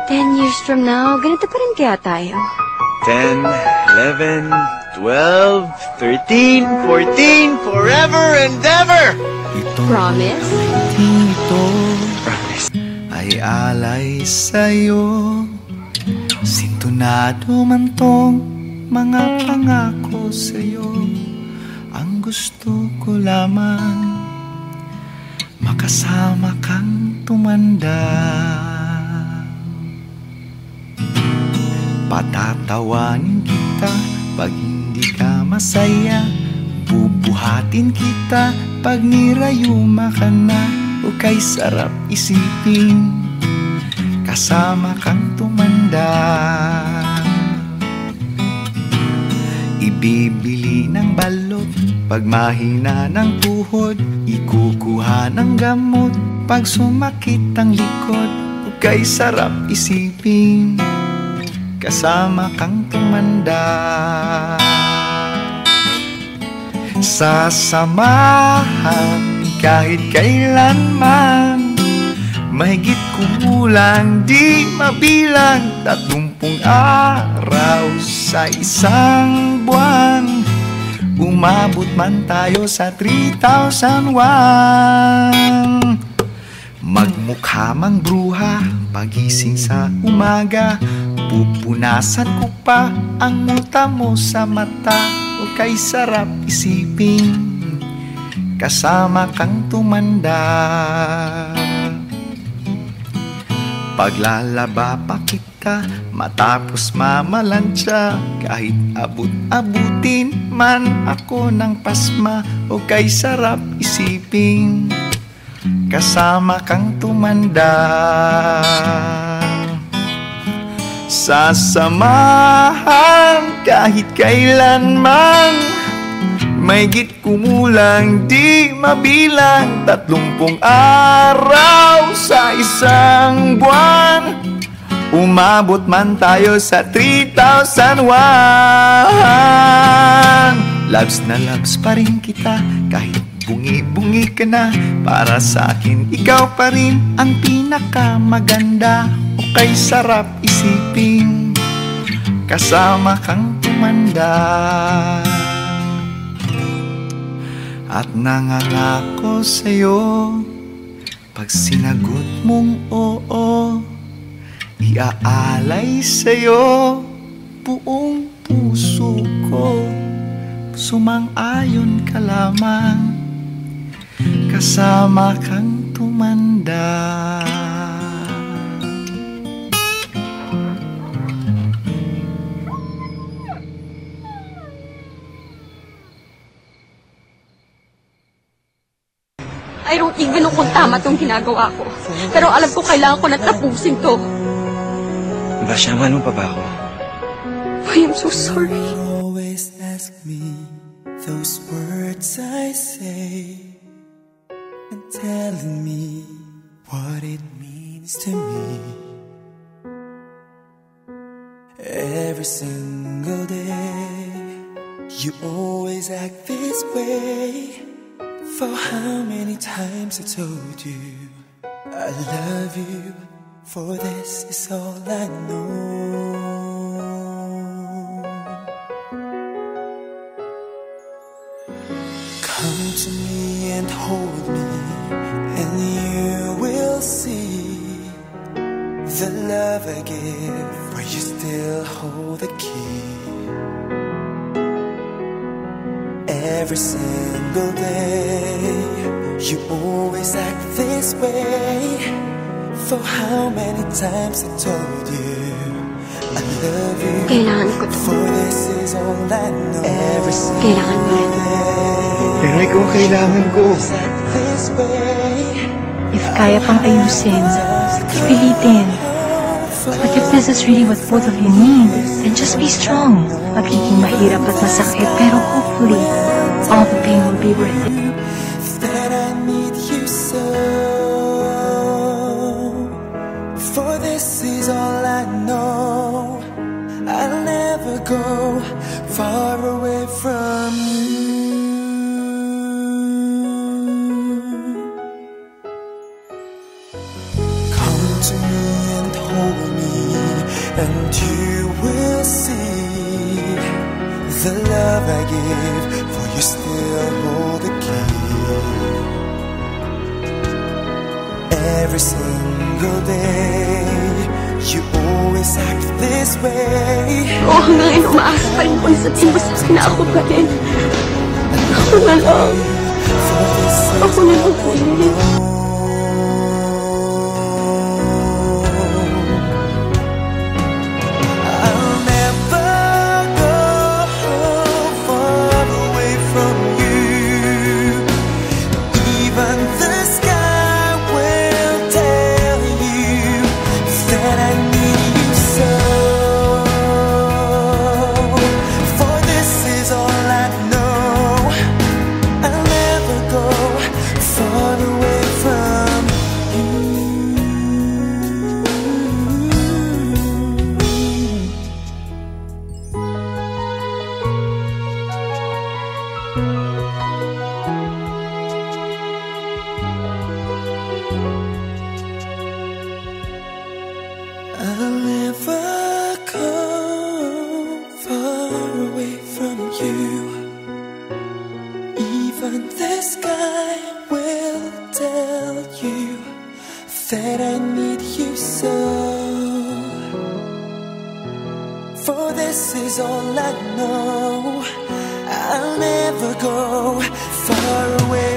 10 years from now, ganito pa rin kaya tayo? 10, 11, 12, 13, 14, forever and ever! Promise? Ito Promise. ay alay sa'yo. Sintonado man tong mga pangako sa'yo. Ang gusto ko lamang makasama kang tumanda. Patatawanin kita pag hindi ka masaya. Bubuhatin kita pag nirayuma ka na. O kay sarap isipin kasama kang tumanda. Ibibili ng balot pag mahina ng tuhod. Ikukuha ng gamot pag sumakit ang likod. O kay sarap isipin kasama kang tumanda. Sasamahan kahit kailanman, mahigit kumulang di mabilang 30 araw sa isang buwan. Umabot man tayo sa 3,001. Magmukha mang bruha pagising sa umaga. Pupunasan ko pa ang muta mo sa mata. O kay sarap isipin kasama kang tumanda. Paglalaba pa kita matapos mamalansya. Kahit abut-abutin man ako ng pasma. O kay sarap isipin kasama kang tumanda. Sasamahan kahit kailanman, mahigit kumulang di mabilang 30 araw sa isang buwan. Umabot man tayo sa 3,001. Loves na loves pa rin kita kahit bungi-bungi ka na. Para sa akin ikaw pa rin ang pinakamaganda. O kay sarap isipin kasama kang tumanda. At nangangako sa'yo pag sinagot mong oo, iaalay sa'yo buong puso ko. Sumang-ayon ka lamang kasama kang tumanda. I don't even know kung tama tong ginagawa ko. Pero alam ko kailangan ko na tapusin to. Basha, ano pa ba ako? I am so sorry. Always ask me those words I say and telling me what it means to me. Every single day you always act this way. For how many times I told you I love you, for this is all I know. Come to me and hold me, and you will see the love I give, for you still hold the key. Every single day you always act this way. For how many times I told you I love you, Kailangan ko to. for this is all I know. Every Kailangan mo rin. Pero ikaw ang kailangan ko. act this way. If kaya pang ayusin, pilitin. But if this is really what both of you need, then just be strong. Magiging mahirap at masakit, pero hopefully, all the pain will be worth it. That I need you so. For this is all I know. I'll never go far away from you. Come to me and hold hold me, and you will see the love I give, for you still hold the key. Every single day, you always act this way. Oo, hanggang ngayon umaasa pa rin po sa timbo sa akin na ako pa rin. Ako na lang. Ako na lang po yun. I'll never go far away from you. Even the sky will tell you that I need you so. For this is all I know. I'll never go far away